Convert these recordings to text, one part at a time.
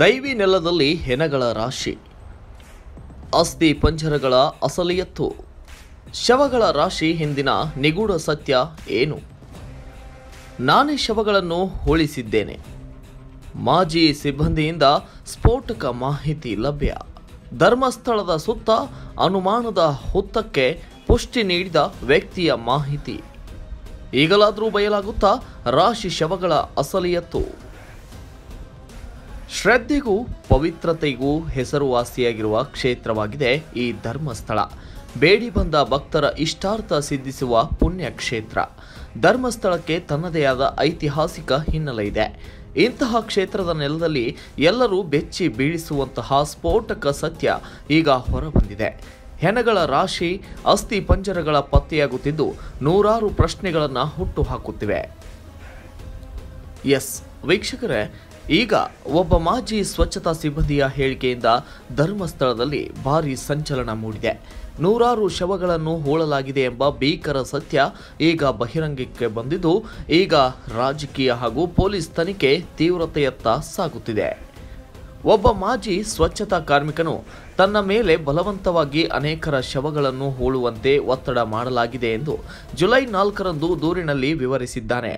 ದೈವಿ ನೆಲದಲ್ಲಿ ಹೆಣಗಳ ರಾಶಿ, ಅಸ್ಥಿ ಪಂಜರಗಳ ಅಸಲಿಯತ್ತು, ಶವಗಳ ರಾಶಿ ಹಿಂದಿನ ನಿಗೂಢ ಸತ್ಯ ಏನು? ನಾನೇ ಶವಗಳನ್ನು ಹೋಲಿಸಿದ್ದೇನೆ. ಮಾಜಿ ಸಿಬ್ಬಂದಿಯಿಂದ ಸ್ಫೋಟಕ ಮಾಹಿತಿ ಲಭ್ಯ. ಧರ್ಮಸ್ಥಳದ ಸುತ್ತ ಅನುಮಾನದ ಹುತ್ತಕ್ಕೆ ಪುಷ್ಟಿ ನೀಡಿದ ವ್ಯಕ್ತಿಯ ಮಾಹಿತಿ. ಈಗಲಾದರೂ ಬಯಲಾಗುತ್ತಾ ರಾಶಿ ಶವಗಳ ಅಸಲಿಯತ್ತು. ಶ್ರದ್ಧೆಗೂ ಪವಿತ್ರತೆಗೂ ಹೆಸರುವಾಸಿಯಾಗಿರುವ ಕ್ಷೇತ್ರವಾಗಿದೆ ಈ ಧರ್ಮಸ್ಥಳ. ಬೇಡಿ ಬಂದ ಭಕ್ತರ ಇಷ್ಟಾರ್ಥ ಸಿದ್ಧಿಸುವ ಪುಣ್ಯ ಕ್ಷೇತ್ರ. ಧರ್ಮಸ್ಥಳಕ್ಕೆ ತನ್ನದೇ ಆದ ಐತಿಹಾಸಿಕ ಹಿನ್ನೆಲೆ ಇದೆ. ಇಂತಹ ಕ್ಷೇತ್ರದ ನೆಲದಲ್ಲಿ ಎಲ್ಲರೂ ಬೆಚ್ಚಿ ಬೀಳಿಸುವಂತಹ ಸ್ಫೋಟಕ ಸತ್ಯ ಈಗ ಹೊರಬಂದಿದೆ. ಹೆಣಗಳ ರಾಶಿ, ಅಸ್ಥಿ ಪಂಜರಗಳ ಪತ್ತೆಯಾಗುತ್ತಿದ್ದು ನೂರಾರು ಪ್ರಶ್ನೆಗಳನ್ನು ಹುಟ್ಟು ಹಾಕುತ್ತಿವೆ. ಎಸ್ ವೀಕ್ಷಕರೇ, ಈಗ ಒಬ್ಬ ಮಾಜಿ ಸ್ವಚ್ಛತಾ ಸಿಬ್ಬಂದಿಯ ಹೇಳಿಕೆಯಿಂದ ಧರ್ಮಸ್ಥಳದಲ್ಲಿ ಭಾರೀ ಸಂಚಲನ ಮೂಡಿದೆ. ನೂರಾರು ಶವಗಳನ್ನು ಹೂಳಲಾಗಿದೆ ಎಂಬ ಭೀಕರ ಸತ್ಯ ಈಗ ಬಹಿರಂಗಕ್ಕೆ ಬಂದಿದ್ದು, ಈಗ ರಾಜಕೀಯ ಹಾಗೂ ಪೊಲೀಸ್ ತನಿಖೆ ತೀವ್ರತೆಯತ್ತ ಸಾಗುತ್ತಿದೆ. ಒಬ್ಬ ಮಾಜಿ ಸ್ವಚ್ಛತಾ ಕಾರ್ಮಿಕನು ತನ್ನ ಮೇಲೆ ಬಲವಂತವಾಗಿ ಅನೇಕರ ಶವಗಳನ್ನು ಹೂಳುವಂತೆ ಒತ್ತಡ ಮಾಡಲಾಗಿದೆ ಎಂದು ಜುಲೈ 4ರಂದು ದೂರಿನಲ್ಲಿ ವಿವರಿಸಿದ್ದಾನೆ.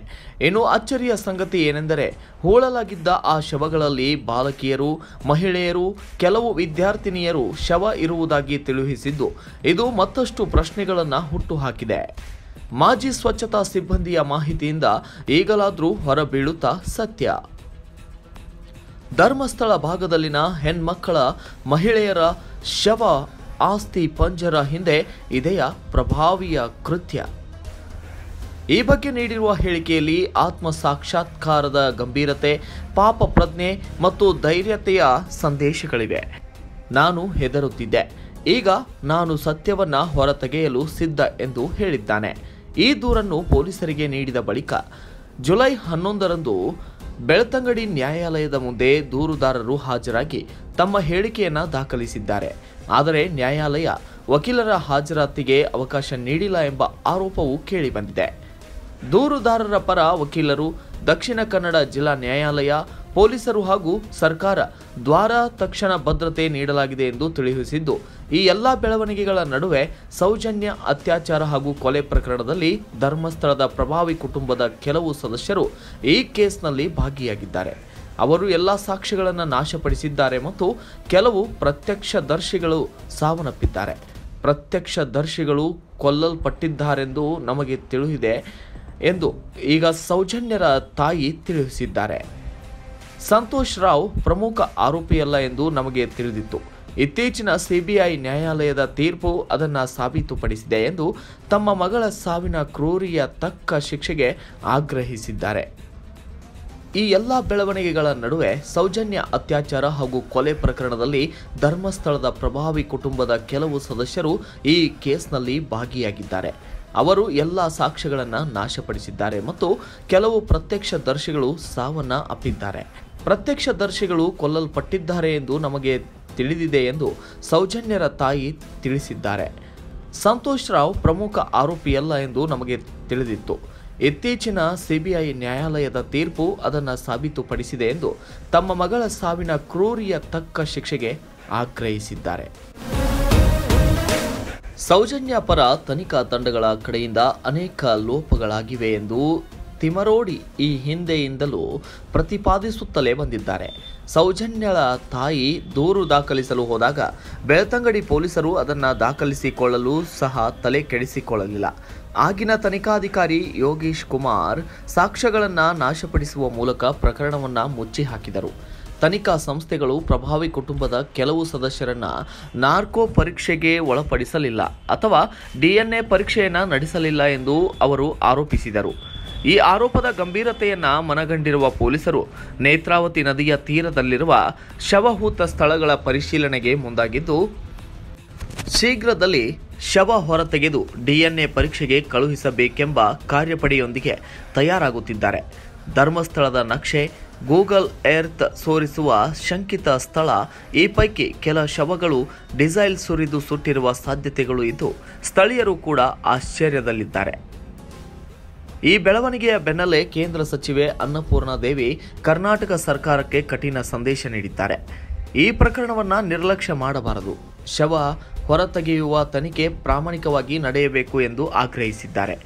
ಇನ್ನು ಅಚ್ಚರಿಯ ಸಂಗತಿ ಏನೆಂದರೆ, ಹೂಳಲಾಗಿದ್ದ ಆ ಶವಗಳಲ್ಲಿ ಬಾಲಕಿಯರು, ಮಹಿಳೆಯರು, ಕೆಲವು ವಿದ್ಯಾರ್ಥಿನಿಯರು ಶವ ಇರುವುದಾಗಿ ತಿಳಿಸಿದ್ದು, ಇದು ಮತ್ತಷ್ಟು ಪ್ರಶ್ನೆಗಳನ್ನು ಹುಟ್ಟುಹಾಕಿದೆ. ಮಾಜಿ ಸ್ವಚ್ಛತಾ ಸಿಬ್ಬಂದಿಯ ಮಾಹಿತಿಯಿಂದ ಈಗಲಾದರೂ ಹೊರಬೀಳುತ್ತಾ ಸತ್ಯ. ಧರ್ಮಸ್ಥಳ ಭಾಗದಲ್ಲಿನ ಹೆಣ್ಮಕ್ಕಳ, ಮಹಿಳೆಯರ ಶವ ಆಸ್ತಿ ಪಂಜರ ಹಿಂದೆ ಇದೆಯಾ ಪ್ರಭಾವಿಯ ಕೃತ್ಯ? ಈ ಬಗ್ಗೆ ನೀಡಿರುವ ಹೇಳಿಕೆಯಲ್ಲಿ ಆತ್ಮ ಸಾಕ್ಷಾತ್ಕಾರದ ಗಂಭೀರತೆ, ಪಾಪ ಪ್ರಜ್ಞೆ ಮತ್ತು ಧೈರ್ಯತೆಯ ಸಂದೇಶಗಳಿವೆ. ನಾನು ಹೆದರುತ್ತಿದ್ದೆ, ಈಗ ನಾನು ಸತ್ಯವನ್ನ ಹೊರತೆಗೆಯಲು ಸಿದ್ಧ ಎಂದು ಹೇಳಿದ್ದಾನೆ. ಈ ದೂರನ್ನು ಪೊಲೀಸರಿಗೆ ನೀಡಿದ ಬಳಿಕ ಜುಲೈ 11ರಂದು ಬೆಳ್ತಂಗಡಿ ನ್ಯಾಯಾಲಯದ ಮುಂದೆ ದೂರುದಾರರು ಹಾಜರಾಗಿ ತಮ್ಮ ಹೇಳಿಕೆಯನ್ನು ದಾಖಲಿಸಿದ್ದಾರೆ. ಆದರೆ ನ್ಯಾಯಾಲಯ ವಕೀಲರ ಹಾಜರಾತಿಗೆ ಅವಕಾಶ ನೀಡಿಲ್ಲ ಎಂಬ ಆರೋಪವು ಕೇಳಿಬಂದಿದೆ. ದೂರುದಾರರ ಪರ ವಕೀಲರು, ದಕ್ಷಿಣ ಕನ್ನಡ ಜಿಲ್ಲಾ ನ್ಯಾಯಾಲಯ, ಪೊಲೀಸರು ಹಾಗೂ ಸರ್ಕಾರ ದ್ವಾರ ತಕ್ಷಣ ಭದ್ರತೆ ನೀಡಲಾಗಿದೆ ಎಂದು ತಿಳಿಸಿದ್ದು, ಈ ಎಲ್ಲ ಬೆಳವಣಿಗೆಗಳ ನಡುವೆ ಸೌಜನ್ಯ ಅತ್ಯಾಚಾರ ಹಾಗೂ ಕೊಲೆ ಪ್ರಕರಣದಲ್ಲಿ ಧರ್ಮಸ್ಥಳದ ಪ್ರಭಾವಿ ಕುಟುಂಬದ ಕೆಲವು ಸದಸ್ಯರು ಈ ಕೇಸ್ನಲ್ಲಿ ಭಾಗಿಯಾಗಿದ್ದಾರೆ. ಅವರು ಎಲ್ಲ ಸಾಕ್ಷ್ಯಗಳನ್ನು ನಾಶಪಡಿಸಿದ್ದಾರೆ ಮತ್ತು ಕೆಲವು ಪ್ರತ್ಯಕ್ಷದರ್ಶಿಗಳು ಸಾವನ್ನಪ್ಪಿದ್ದಾರೆ. ಪ್ರತ್ಯಕ್ಷದರ್ಶಿಗಳು ಕೊಲ್ಲಲ್ಪಟ್ಟಿದ್ದಾರೆಂದು ನಮಗೆ ತಿಳಿದಿದೆ ಎಂದು ಈಗ ಸೌಜನ್ಯರ ತಾಯಿ ತಿಳಿಸಿದ್ದಾರೆ. ಸಂತೋಷ್ ರಾವ್ ಪ್ರಮುಖ ಆರೋಪಿಯಲ್ಲ ಎಂದು ನಮಗೆ ತಿಳಿದಿತ್ತು. ಇತ್ತೀಚಿನ ಸಿಬಿಐ ನ್ಯಾಯಾಲಯದ ತೀರ್ಪು ಅದನ್ನು ಸಾಬೀತುಪಡಿಸಿದೆ ಎಂದು ತಮ್ಮ ಮಗಳ ಸಾವಿನ ಕ್ರೂರಿಯ ತಕ್ಕ ಶಿಕ್ಷೆಗೆ ಆಗ್ರಹಿಸಿದ್ದಾರೆ. ಈ ಎಲ್ಲ ಬೆಳವಣಿಗೆಗಳ ನಡುವೆ ಸೌಜನ್ಯ ಅತ್ಯಾಚಾರ ಹಾಗೂ ಕೊಲೆ ಪ್ರಕರಣದಲ್ಲಿ ಧರ್ಮಸ್ಥಳದ ಪ್ರಭಾವಿ ಕುಟುಂಬದ ಕೆಲವು ಸದಸ್ಯರು ಈ ಕೇಸ್ನಲ್ಲಿ ಭಾಗಿಯಾಗಿದ್ದಾರೆ. ಅವರು ಎಲ್ಲ ಸಾಕ್ಷ್ಯಗಳನ್ನು ನಾಶಪಡಿಸಿದ್ದಾರೆ ಮತ್ತು ಕೆಲವು ಪ್ರತ್ಯಕ್ಷದರ್ಶಿಗಳು ಸಾವನ್ನ ಅಪ್ಪಿದ್ದಾರೆ. ಪ್ರತ್ಯಕ್ಷದರ್ಶಿಗಳು ಕೊಲ್ಲಲ್ಪಟ್ಟಿದ್ದಾರೆ ಎಂದು ನಮಗೆ ತಿಳಿದಿದೆ ಎಂದು ಸೌಜನ್ಯರ ತಾಯಿ ತಿಳಿಸಿದ್ದಾರೆ. ಸಂತೋಷ್ ರಾವ್ ಪ್ರಮುಖ ಆರೋಪಿಯಲ್ಲ ಎಂದು ನಮಗೆ ತಿಳಿದಿತ್ತು. ಇತ್ತೀಚಿನ ಸಿಬಿಐ ನ್ಯಾಯಾಲಯದ ತೀರ್ಪು ಅದನ್ನು ಸಾಬೀತುಪಡಿಸಿದೆ ಎಂದು ತಮ್ಮ ಮಗಳ ಸಾವಿನ ಕ್ರೂರಿಯ ತಕ್ಕ ಶಿಕ್ಷೆಗೆ ಆಗ್ರಹಿಸಿದ್ದಾರೆ. ಸೌಜನ್ಯ ಪರ ತನಿಖಾ ತಂಡಗಳ ಕಡೆಯಿಂದ ಅನೇಕ ಲೋಪಗಳಾಗಿವೆ ಎಂದು ತಿಮರೋಡಿ ಈ ಹಿಂದೆಯಿಂದಲೂ ಪ್ರತಿಪಾದಿಸುತ್ತಲೇ ಬಂದಿದ್ದಾರೆ. ಸೌಜನ್ಯಳ ತಾಯಿ ದೂರು ದಾಖಲಿಸಲು ಹೋದಾಗ ಬೆಳ್ತಂಗಡಿ ಪೊಲೀಸರು ಅದನ್ನು ದಾಖಲಿಸಿಕೊಳ್ಳಲು ಸಹ ತಲೆ ಕೆಡಿಸಿಕೊಳ್ಳಲಿಲ್ಲ. ಆಗಿನ ತನಿಖಾಧಿಕಾರಿ ಯೋಗೀಶ್ ಕುಮಾರ್ ಸಾಕ್ಷ್ಯಗಳನ್ನು ನಾಶಪಡಿಸುವ ಮೂಲಕ ಪ್ರಕರಣವನ್ನು ಮುಚ್ಚಿ ಹಾಕಿದರು. ತನಿಖಾ ಸಂಸ್ಥೆಗಳು ಪ್ರಭಾವಿ ಕುಟುಂಬದ ಕೆಲವು ಸದಸ್ಯರನ್ನ ನಾರ್ಕೋ ಪರೀಕ್ಷೆಗೆ ಒಳಪಡಿಸಲಿಲ್ಲ ಅಥವಾ DNA ಪರೀಕ್ಷೆಯನ್ನು ನಡೆಸಲಿಲ್ಲ ಎಂದು ಅವರು ಆರೋಪಿಸಿದರು. ಈ ಆರೋಪದ ಗಂಭೀರತೆಯನ್ನು ಮನಗಂಡಿರುವ ಪೊಲೀಸರು ನೇತ್ರಾವತಿ ನದಿಯ ತೀರದಲ್ಲಿರುವ ಶವಹೂತ ಸ್ಥಳಗಳ ಪರಿಶೀಲನೆಗೆ ಮುಂದಾಗಿದ್ದು, ಶೀಘ್ರದಲ್ಲಿ ಶವ ಹೊರತೆಗೆದು DNA ಪರೀಕ್ಷೆಗೆ ಕಳುಹಿಸಬೇಕೆಂಬ ಕಾರ್ಯಪಡೆಯೊಂದಿಗೆ ತಯಾರಾಗುತ್ತಿದ್ದಾರೆ. ಧರ್ಮಸ್ಥಳದ ನಕ್ಷೆ, ಗೂಗಲ್ ಎರ್ತ್ ಸೋರಿಸುವ ಶಂಕಿತ ಸ್ಥಳ, ಈ ಪೈಕಿ ಕೆಲ ಶವಗಳು ಡಿಸೈಲ್ ಸುರಿದು ಸುಟ್ಟಿರುವ ಸಾಧ್ಯತೆಗಳು ಇದ್ದು ಸ್ಥಳೀಯರು ಕೂಡ ಆಶ್ಚರ್ಯದಲ್ಲಿದ್ದಾರೆ. ಈ ಬೆಳವಣಿಗೆಯ ಬೆನ್ನಲ್ಲೇ ಕೇಂದ್ರ ಸಚಿವೆ ಅನ್ನಪೂರ್ಣ ದೇವಿ ಕರ್ನಾಟಕ ಸರ್ಕಾರಕ್ಕೆ ಕಠಿಣ ಸಂದೇಶ ನೀಡಿದ್ದಾರೆ. ಈ ಪ್ರಕರಣವನ್ನು ನಿರ್ಲಕ್ಷ್ಯ ಮಾಡಬಾರದು, ಶವ ಹೊರತೆಗೆಯುವ ತನಿಖೆ ಪ್ರಾಮಾಣಿಕವಾಗಿ ನಡೆಯಬೇಕು ಎಂದು ಆಗ್ರಹಿಸಿದ್ದಾರೆ.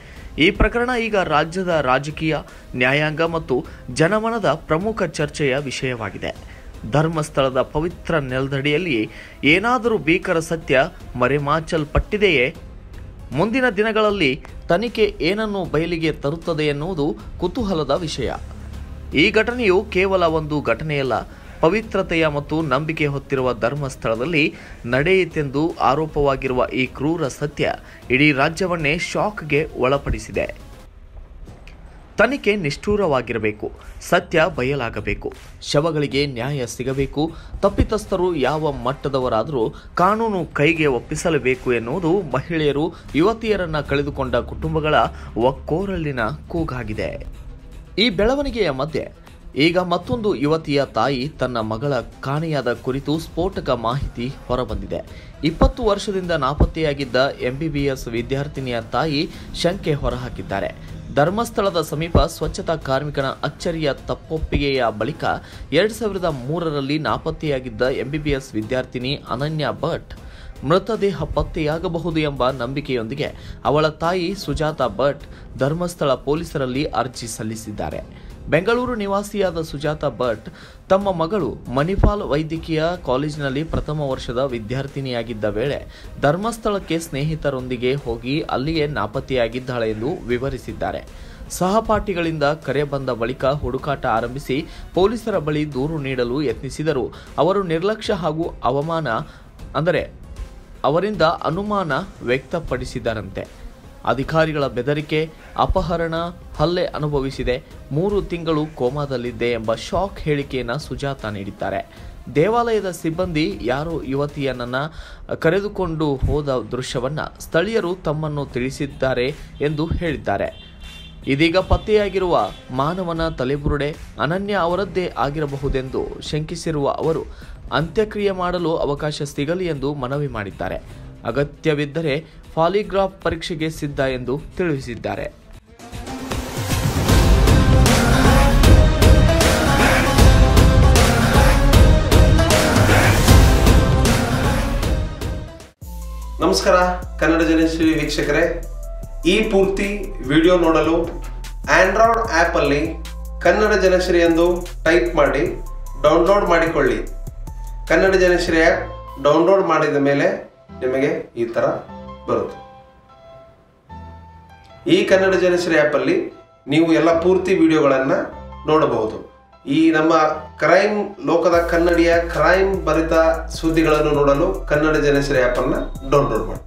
ಈ ಪ್ರಕರಣ ಈಗ ರಾಜ್ಯದ ರಾಜಕೀಯ, ನ್ಯಾಯಾಂಗ ಮತ್ತು ಜನಮನದ ಪ್ರಮುಖ ಚರ್ಚೆಯ ವಿಷಯವಾಗಿದೆ. ಧರ್ಮಸ್ಥಳದ ಪವಿತ್ರ ನೆಲದಡಿಯಲ್ಲಿ ಏನಾದರೂ ಭೀಕರ ಸತ್ಯ ಮರೆಮಾಚಲ್ಪಟ್ಟಿದೆಯೇ? ಮುಂದಿನ ದಿನಗಳಲ್ಲಿ ತನಿಖೆ ಏನನ್ನು ಬಯಲಿಗೆ ತರುತ್ತದೆ ಎನ್ನುವುದು ಕುತೂಹಲದ ವಿಷಯ. ಈ ಘಟನೆಯು ಕೇವಲ ಒಂದು ಘಟನೆಯಲ್ಲ, ಪವಿತ್ರತೆಯ ಮತ್ತು ನಂಬಿಕೆ ಹೊತ್ತಿರುವ ಧರ್ಮಸ್ಥಳದಲ್ಲಿ ನಡೆಯಿತೆಂದು ಆರೋಪವಾಗಿರುವ ಈ ಕ್ರೂರ ಸತ್ಯ ಇಡೀ ರಾಜ್ಯವನ್ನೇ ಶಾಕ್ಗೆ ಒಳಪಡಿಸಿದೆ. ತನಿಖೆ ನಿಷ್ಠೂರವಾಗಿರಬೇಕು, ಸತ್ಯ ಬಯಲಾಗಬೇಕು, ಶವಗಳಿಗೆ ನ್ಯಾಯ ಸಿಗಬೇಕು, ತಪ್ಪಿತಸ್ಥರು ಯಾವ ಮಟ್ಟದವರಾದರೂ ಕಾನೂನು ಕೈಗೆ ಒಪ್ಪಿಸಲೇಬೇಕು ಎನ್ನುವುದು ಮಹಿಳೆಯರು, ಯುವತಿಯರನ್ನ ಕಳೆದುಕೊಂಡ ಕುಟುಂಬಗಳ ಒಕ್ಕೊರಲಿನ ಕೂಗಾಗಿದೆ. ಈ ಬೆಳವಣಿಗೆಯ ಮಧ್ಯೆ ಈಗ ಮತ್ತೊಂದು ಯುವತಿಯ ತಾಯಿ ತನ್ನ ಮಗಳ ಕಾಣೆಯಾದ ಕುರಿತು ಸ್ಫೋಟಕ ಮಾಹಿತಿ ಹೊರಬಂದಿದೆ. 20 ವರ್ಷದಿಂದ ನಾಪತ್ತೆಯಾಗಿದ್ದ MBBS ವಿದ್ಯಾರ್ಥಿನಿಯ ತಾಯಿ ಶಂಕೆ ಹೊರಹಾಕಿದ್ದಾರೆ. ಧರ್ಮಸ್ಥಳದ ಸಮೀಪ ಸ್ವಚ್ಛತಾ ಕಾರ್ಮಿಕನ ಅಚ್ಚರಿಯ ತಪ್ಪೊಪ್ಪಿಗೆಯ ಬಳಿಕ 2003ರಲ್ಲಿ ನಾಪತ್ತೆಯಾಗಿದ್ದ MBBS ವಿದ್ಯಾರ್ಥಿನಿ ಅನನ್ಯ ಭಟ್ ಮೃತದೇಹ ಪತ್ತೆಯಾಗಬಹುದು ಎಂಬ ನಂಬಿಕೆಯೊಂದಿಗೆ ಅವಳ ತಾಯಿ ಸುಜಾತಾ ಭಟ್ ಧರ್ಮಸ್ಥಳ ಪೊಲೀಸರಲ್ಲಿ ಅರ್ಜಿ ಸಲ್ಲಿಸಿದ್ದಾರೆ. ಬೆಂಗಳೂರು ನಿವಾಸಿಯಾದ ಸುಜಾತಾ ಭಟ್ ತಮ್ಮ ಮಗಳು ಮಣಿಪಾಲ್ ವೈದ್ಯಕೀಯ ಕಾಲೇಜಿನಲ್ಲಿ ಪ್ರಥಮ ವರ್ಷದ ವಿದ್ಯಾರ್ಥಿನಿಯಾಗಿದ್ದ ವೇಳೆ ಧರ್ಮಸ್ಥಳಕ್ಕೆ ಸ್ನೇಹಿತರೊಂದಿಗೆ ಹೋಗಿ ಅಲ್ಲಿಯೇ ನಾಪತ್ತೆಯಾಗಿದ್ದಾಳೆ ಎಂದು ವಿವರಿಸಿದ್ದಾರೆ. ಸಹಪಾಠಿಗಳಿಂದ ಕರೆ ಬಂದ ಬಳಿಕ ಹುಡುಕಾಟ ಆರಂಭಿಸಿ ಪೊಲೀಸರ ಬಳಿ ದೂರು ನೀಡಲು ಯತ್ನಿಸಿದರೂ ಅವರು ನಿರ್ಲಕ್ಷ್ಯ ಹಾಗೂ ಅವರಿಂದ ಅನುಮಾನ ವ್ಯಕ್ತಪಡಿಸಿದರಂತೆ. ಅಧಿಕಾರಿಗಳ ಬೆದರಿಕೆ, ಅಪಹರಣ, ಹಲ್ಲೆ ಅನುಭವಿಸಿದೆ, 3 ತಿಂಗಳು ಕೋಮಾದಲ್ಲಿದ್ದೆ ಎಂಬ ಶಾಕ್ ಹೇಳಿಕೆಯನ್ನು ಸುಜಾತಾ ನೀಡಿದ್ದಾರೆ. ದೇವಾಲಯದ ಸಿಬ್ಬಂದಿ ಯಾರೋ ಯುವತಿಯನ್ನ ಕರೆದುಕೊಂಡು ಹೋದ ದೃಶ್ಯವನ್ನ ಸ್ಥಳೀಯರು ತಮ್ಮನ್ನು ತಿಳಿಸಿದ್ದಾರೆ ಎಂದು ಹೇಳಿದ್ದಾರೆ. ಇದೀಗ ಪತ್ತೆಯಾಗಿರುವ ಮಾನವನ ತಲೆಬುರುಡೆ ಅನನ್ಯ ಅವರದ್ದೇ ಆಗಿರಬಹುದೆಂದು ಶಂಕಿಸಿರುವ ಅವರು ಅಂತ್ಯಕ್ರಿಯೆ ಮಾಡಲು ಅವಕಾಶ ಸಿಗಲಿ ಎಂದು ಮನವಿ ಮಾಡಿದ್ದಾರೆ. ಅಗತ್ಯವಿದ್ದರೆ ಪಾಲಿಗ್ರಾಫ್ ಪರೀಕ್ಷೆಗೆ ಸಿದ್ಧ ಎಂದು ತಿಳಿಸಿದ್ದಾರೆ. ನಮಸ್ಕಾರ ಕನ್ನಡ ಜನಶ್ರೀ ವೀಕ್ಷಕರೇ, ಈ ಪೂರ್ತಿ ವಿಡಿಯೋ ನೋಡಲು ಆಂಡ್ರಾಯ್ಡ್ ಆ್ಯಪ್ ಅಲ್ಲಿ ಕನ್ನಡ ಜನಶ್ರೀ ಎಂದು ಟೈಪ್ ಮಾಡಿ ಡೌನ್ಲೋಡ್ ಮಾಡಿಕೊಳ್ಳಿ. ಕನ್ನಡ ಜನಶ್ರೀ ಆ್ಯಪ್ ಡೌನ್ಲೋಡ್ ಮಾಡಿದ ಮೇಲೆ ನಿಮಗೆ ಈ ಥರ ಬರುತ್ತೆ. ಈ ಕನ್ನಡ ಜನಶ್ರೀ ಆ್ಯಪ್ ಅಲ್ಲಿ ನೀವು ಎಲ್ಲ ಪೂರ್ತಿ ವಿಡಿಯೋಗಳನ್ನು ನೋಡಬಹುದು. ಈ ನಮ್ಮ ಕ್ರೈಮ್ ಲೋಕದ ಕನ್ನಡಿಯ ಕ್ರೈಮ್ ಭರಿತ ಸುದ್ದಿಗಳನ್ನು ನೋಡಲು ಕನ್ನಡ ಜನಶ್ರೀ ಆ್ಯಪ್ ಅನ್ನು ಡೌನ್ಲೋಡ್ ಮಾಡಿ.